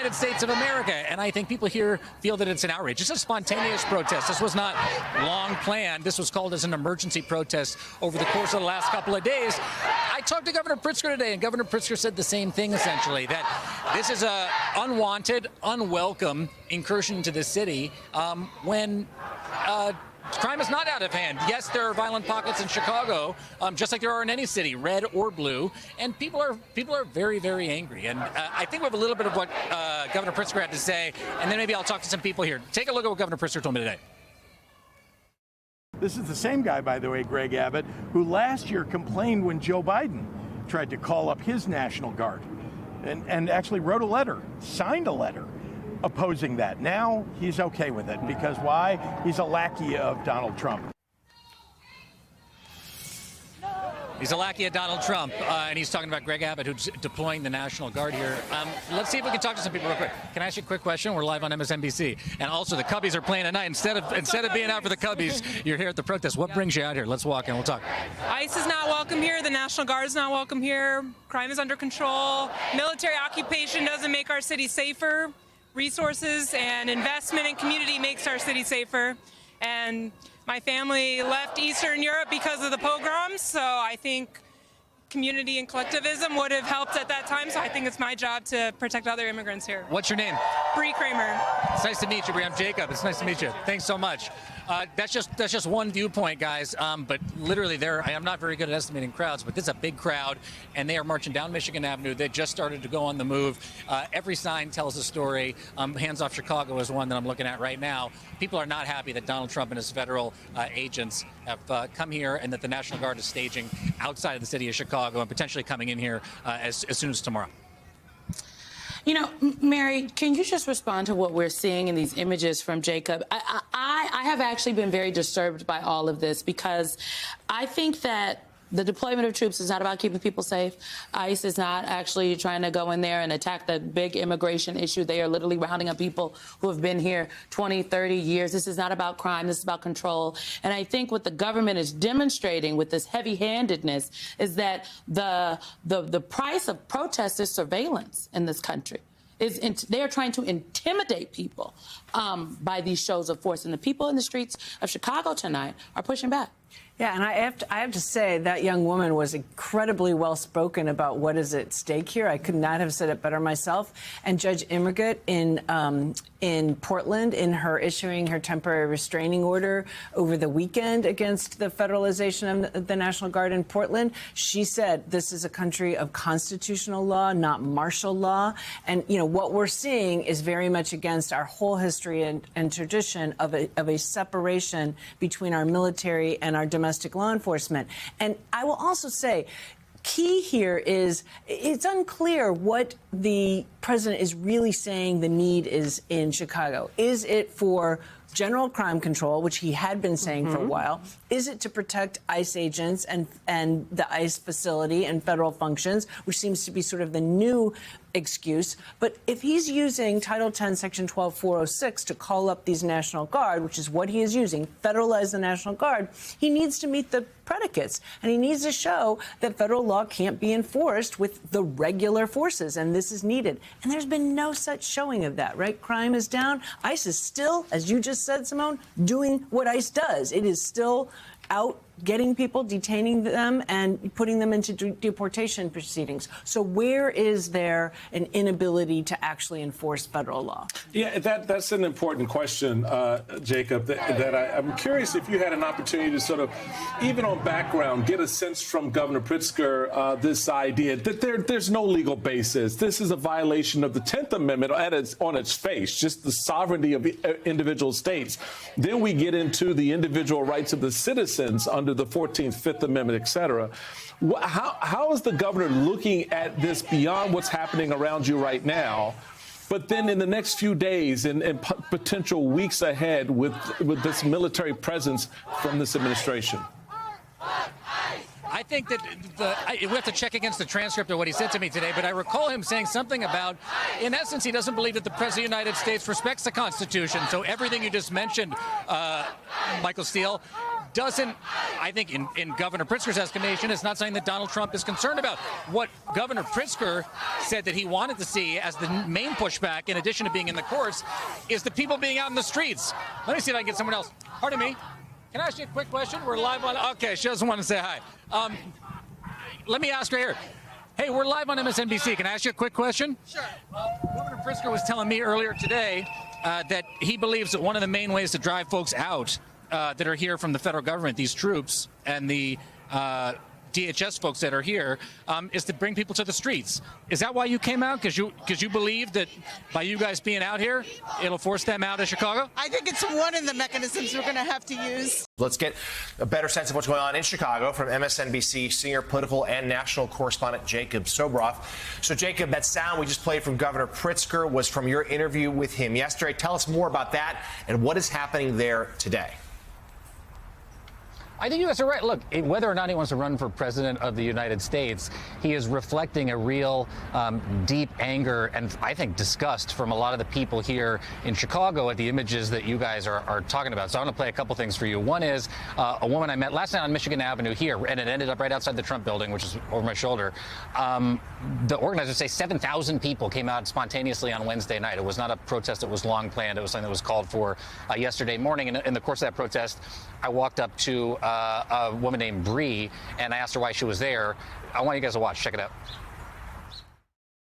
United States of America. And I think people here feel that it's an outrage. It's a spontaneous protest. This was not long planned. This was called as an emergency protest over the course of the last couple of days. I talked to Governor Pritzker today, and Governor Pritzker said the same thing, essentially, that this is a unwanted, unwelcome incursion into the city when crime is not out of hand. Yes, there are violent pockets in Chicago, just like there are in any city, red or blue, and people are very, very angry. And I think we have a little bit of what Governor Pritzker had to say, and then maybe I'll talk to some people here. Take a look at what Governor Pritzker told me today. This is the same guy, by the way, Greg Abbott, who last year complained when Joe Biden tried to call up his National Guard and actually wrote a letter, signed a letter, opposing that. Now he's okay with it because why? He's a lackey of Donald Trump. He's a lackey of Donald Trump, and he's talking about Greg Abbott, who's deploying the National Guard here. Let's see if we can talk to some people real quick. Can I ask you a quick question? We're live on MSNBC, and also the Cubbies are playing tonight. Instead of being out for the Cubbies, you're here at the protest. What brings you out here? Let's walk in. We'll talk. ICE is not welcome here. The National Guard is not welcome here. Crime is under control. Military occupation doesn't make our city safer. Resources and investment in community makes our city safer. And my family left Eastern Europe because of the pogroms, so I think community and collectivism would have helped at that time, so I think it's my job to protect other immigrants here. What's your name? Bree Kramer. It's nice to meet you, Bree. I'm Jacob. It's nice to meet you. Thanks so much. That's just one viewpoint, guys. But literally, I'm not very good at estimating crowds, but this is a big crowd, and they are marching down Michigan Avenue. They just started to go on the move. Every sign tells a story. Hands Off Chicago is one that I'm looking at right now. People are not happy that Donald Trump and his federal agents have come here, and that the National Guard is staging outside of the city of Chicago and potentially coming in here as soon as tomorrow. You know, Mary, can you just respond to what we're seeing in these images from Jacob? I have actually been very disturbed by all of this because I think that the deployment of troops is not about keeping people safe. ICE is not actually trying to go in there and attack the big immigration issue. They are literally rounding up people who have been here 20, 30 years. This is not about crime. This is about control. And I think what the government is demonstrating with this heavy-handedness is that the price of protest is surveillance in this country. They are trying to intimidate people by these shows of force. And the people in the streets of Chicago tonight are pushing back. Yeah, and I have to say that young woman was incredibly well-spoken about what is at stake here. I could not have said it better myself. And Judge Immergut in Portland, in her issuing her temporary restraining order over the weekend against the federalization of the National Guard in Portland, she said this is a country of constitutional law, not martial law. And, you know, what we're seeing is very much against our whole history and tradition of a separation between our military and our domestic law enforcement. And I will also say, key here is it's unclear what the president is really saying the need is in Chicago. Is it for general crime control, which he had been saying for a while? Is it to protect ICE agents and the ICE facility and federal functions, which seems to be sort of the new excuse? But if he's using Title 10, Section 12406 to call up these National Guard, which is what he is using, federalize the National Guard, he needs to meet the predicates. And he needs to show that federal law can't be enforced with the regular forces. And this is needed. And there's been no such showing of that, right? Crime is down. ICE is still, as you just said, Simone, doing what ICE does. It is still out getting people, detaining them, and putting them into deportation proceedings. So where is there an inability to actually enforce federal law? Yeah, that's an important question, Jacob, that I'm curious if you had an opportunity to sort of, even on background, get a sense from Governor Pritzker, this idea that there's no legal basis. This is a violation of the 10th Amendment on its face, just the sovereignty of individual states. Then we get into the individual rights of the citizens under the 14th, 5th Amendment, et cetera. How is the governor looking at this beyond what's happening around you right now, but then in the next few days and potential weeks ahead with this military presence from this administration? I think that we have to check against the transcript of what he said to me today, but I recall him saying something about, in essence, he doesn't believe that the President of the United States respects the Constitution. So everything you just mentioned, Michael Steele, doesn't, I think, in Governor Pritzker's estimation, it's not something that Donald Trump is concerned about. What Governor Pritzker said that he wanted to see as the main pushback, in addition to being in the courts, is the people being out in the streets. Let me see if I can get someone else. Pardon me. Can I ask you a quick question? We're live on. Okay, she doesn't want to say hi. Let me ask her here. Hey, we're live on MSNBC. Can I ask you a quick question? Sure. Governor Pritzker was telling me earlier today that he believes that one of the main ways to drive folks out that are here from the federal government, these troops and the DHS folks that are here, is to bring people to the streets. Is that why you came out? Because you believe that by you guys being out here, it'll force them out of Chicago? I think it's one of the mechanisms we're going to have to use. Let's get a better sense of what's going on in Chicago from MSNBC senior political and national correspondent Jacob Soboroff. So, Jacob, that sound we just played from Governor Pritzker was from your interview with him yesterday. Tell us more about that and what is happening there today. I think you guys are right. Look, whether or not he wants to run for president of the United States, he is reflecting a real deep anger and I think disgust from a lot of the people here in Chicago at the images that you guys are talking about. So I'm going to play a couple things for you. One is a woman I met last night on Michigan Avenue here, and it ended up right outside the Trump building, which is over my shoulder. The organizers say 7,000 people came out spontaneously on Wednesday night. It was not a protest that was long planned. It was something that was called for yesterday morning. And in the course of that protest, I walked up to a woman named Bree, and I asked her why she was there. I want you guys to watch. Check it out.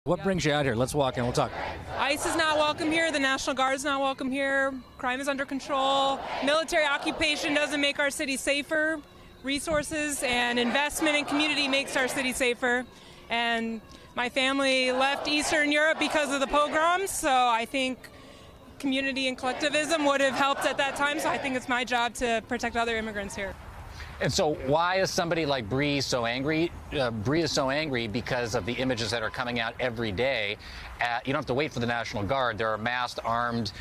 What brings you out here? Let's walk in. We'll talk. ICE is not welcome here. The National Guard is not welcome here. Crime is under control. Military occupation doesn't make our city safer. Resources and investment in community makes our city safer. And my family left Eastern Europe because of the pogroms, so I think community and collectivism would have helped at that time. So I think it's my job to protect other immigrants here. And so why is somebody like Bree so angry? Bree is so angry because of the images that are coming out every day. You don't have to wait for the National Guard. There are masked, armed,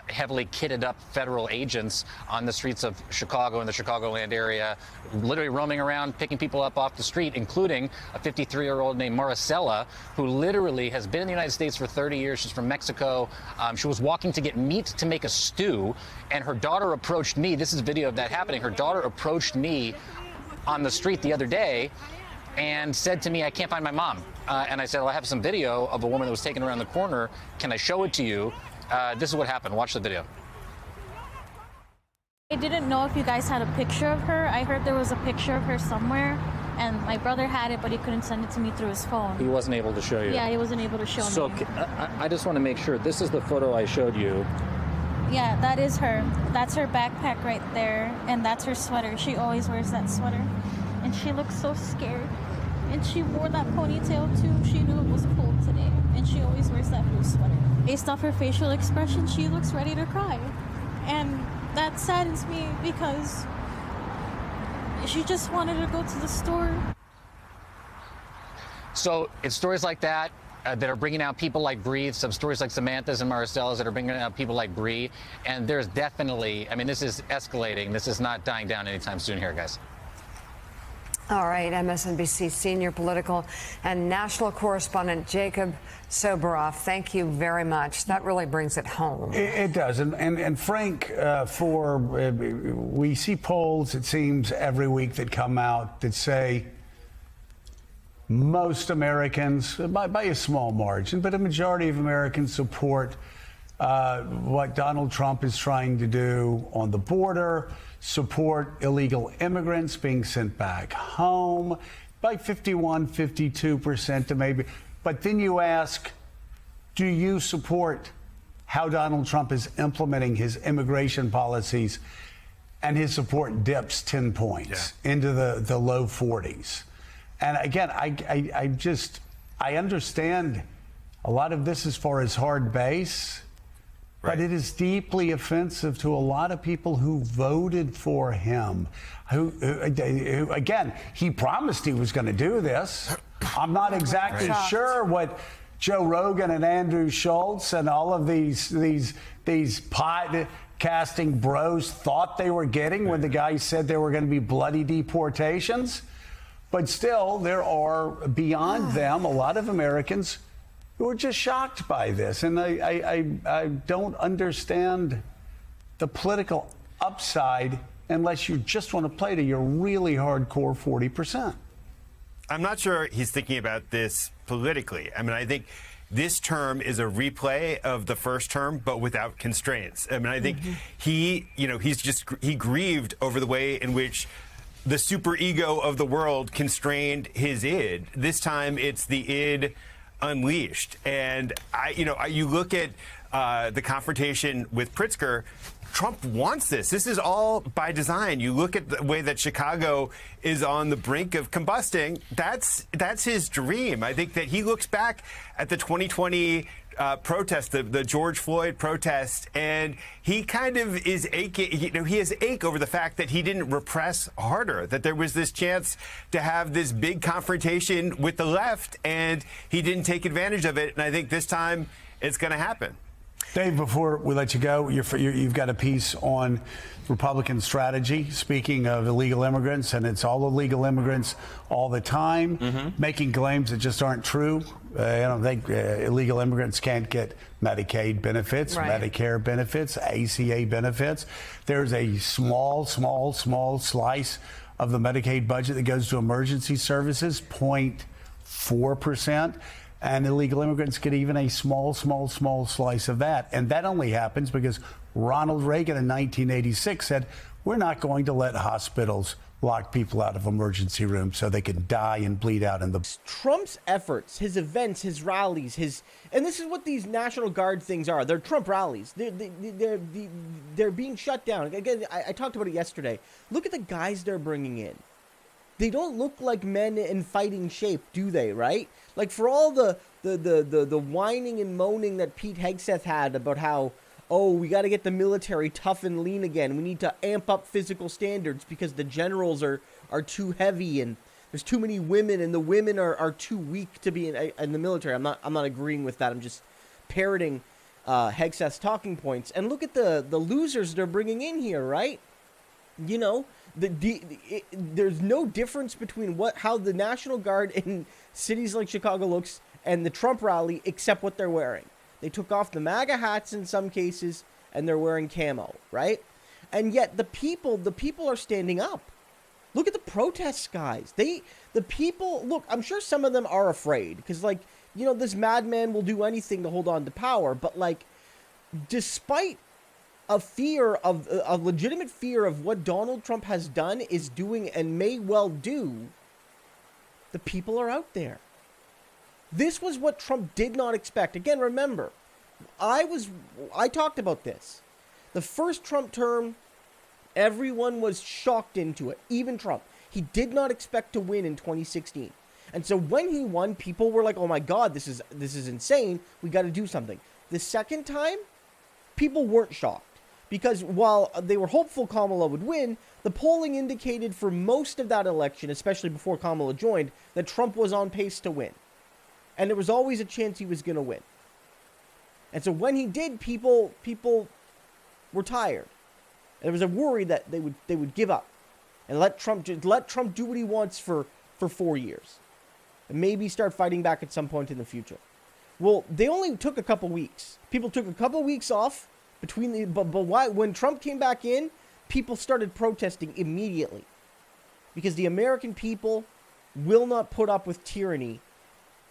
heavily kitted up federal agents on the streets of Chicago and the Chicagoland area, literally roaming around, picking people up off the street, including a 53-year-old named Maricela, who literally has been in the United States for 30 years. She's from Mexico. She was walking to get meat to make a stew, and her daughter approached me. This is video of that happening. Her daughter approached me on the street the other day and said to me, I can't find my mom. And I said, well, I have some video of a woman that was taken around the corner. Can I show it to you? This is what happened. Watch the video. I didn't know if you guys had a picture of her. I heard there was a picture of her somewhere, and my brother had it, but he couldn't send it to me through his phone. He wasn't able to show you? Yeah, he wasn't able to show me. So I just want to make sure. This is the photo I showed you. Yeah, that is her. That's her backpack right there, and that's her sweater. She always wears that sweater, and she looks so scared. And she wore that ponytail too. She knew it was cold today, and she always wears that blue sweater. Based off her facial expression, she looks ready to cry. And that saddens me because she just wanted to go to the store. So it's stories like that that are bringing out people like Bree, some stories like Samantha's and Maricella's that are bringing out people like Bree. And there's definitely, I mean, this is escalating. This is not dying down anytime soon here, guys. All right, MSNBC senior political and national correspondent Jacob Soboroff, thank you very much. That really brings it home. It does. And Frank, we see polls, it seems, every week that come out that say most Americans, by a small margin, but a majority of Americans support what Donald Trump is trying to do on the border, support illegal immigrants being sent back home by 51, 52% to maybe. But then you ask, do you support how Donald Trump is implementing his immigration policies? And his support dips 10 points into the low 40s. And again, I understand a lot of this as far as hard base. Right. But it is deeply offensive to a lot of people who voted for him, who again, he promised he was going to do this. I'm not exactly sure what Joe Rogan and Andrew Schultz and all of these podcasting bros thought they were getting when the guy said there were going to be bloody deportations. But still, there are, beyond them, a lot of Americans who are just shocked by this. And I don't understand the political upside unless you just want to play to your really hardcore 40%. I'm not sure he's thinking about this politically. I mean, I think this term is a replay of the first term, but without constraints. I mean, I think he grieved over the way in which the superego of the world constrained his id. This time it's the id unleashed. And you look at the confrontation with Pritzker. Trump wants this. This is all by design. You look at the way that Chicago is on the brink of combusting. That's his dream. I think that he looks back at the 2020 protest, the George Floyd protest, and he kind of is aching. He has ache over the fact that he didn't repress harder, that there was this chance to have this big confrontation with the left, and he didn't take advantage of it. And I think this time it's going to happen. Dave, before we let you go, you've got a piece on Republican strategy. Speaking of illegal immigrants, and it's all illegal immigrants all the time, making claims that just aren't true. I don't think illegal immigrants can't get Medicaid benefits, Medicare benefits, ACA benefits. There's a small slice of the Medicaid budget that goes to emergency services, 0.4%. And illegal immigrants get even a small slice of that. And that only happens because Ronald Reagan in 1986 said, we're not going to let hospitals lock people out of emergency rooms so they can die and bleed out in the... Trump's efforts, his events, his rallies, and this is what these National Guard things are. They're Trump rallies. They're being shut down. Again, I talked about it yesterday. Look at the guys they're bringing in. They don't look like men in fighting shape, do they, right? Like, for all the whining and moaning that Pete Hegseth had about how, we got to get the military tough and lean again. We need to amp up physical standards because the generals are too heavy and there's too many women and the women are too weak to be in the military. I'm not agreeing with that. I'm just parroting Hegseth's talking points. And look at the losers they're bringing in here, right? You know, there's no difference between how the National Guard in cities like Chicago looks and the Trump rally, except what they're wearing. They took off the MAGA hats in some cases, and they're wearing camo, right? And yet the people are standing up. Look at the protests, guys. The people, look, I'm sure some of them are afraid because, this madman will do anything to hold on to power. But, despite a legitimate fear of what Donald Trump has done, is doing, and may well do, the people are out there. This was what Trump did not expect. Again, remember, I talked about this. The first Trump term, everyone was shocked into it, even Trump. He did not expect to win in 2016. And so when he won, people were like, oh my God, this is insane. We got to do something. The second time, people weren't shocked. Because while they were hopeful Kamala would win, the polling indicated for most of that election, especially before Kamala joined, that Trump was on pace to win. And there was always a chance he was going to win. And so when he did, people were tired. There was a worry that they would give up and let Trump do what he wants for 4 years. And maybe start fighting back at some point in the future. Well, they only took a couple weeks. People took a couple weeks off. But why? When Trump came back in, people started protesting immediately. Because the American people will not put up with tyranny.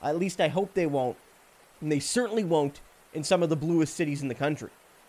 At least I hope they won't. And they certainly won't in some of the bluest cities in the country.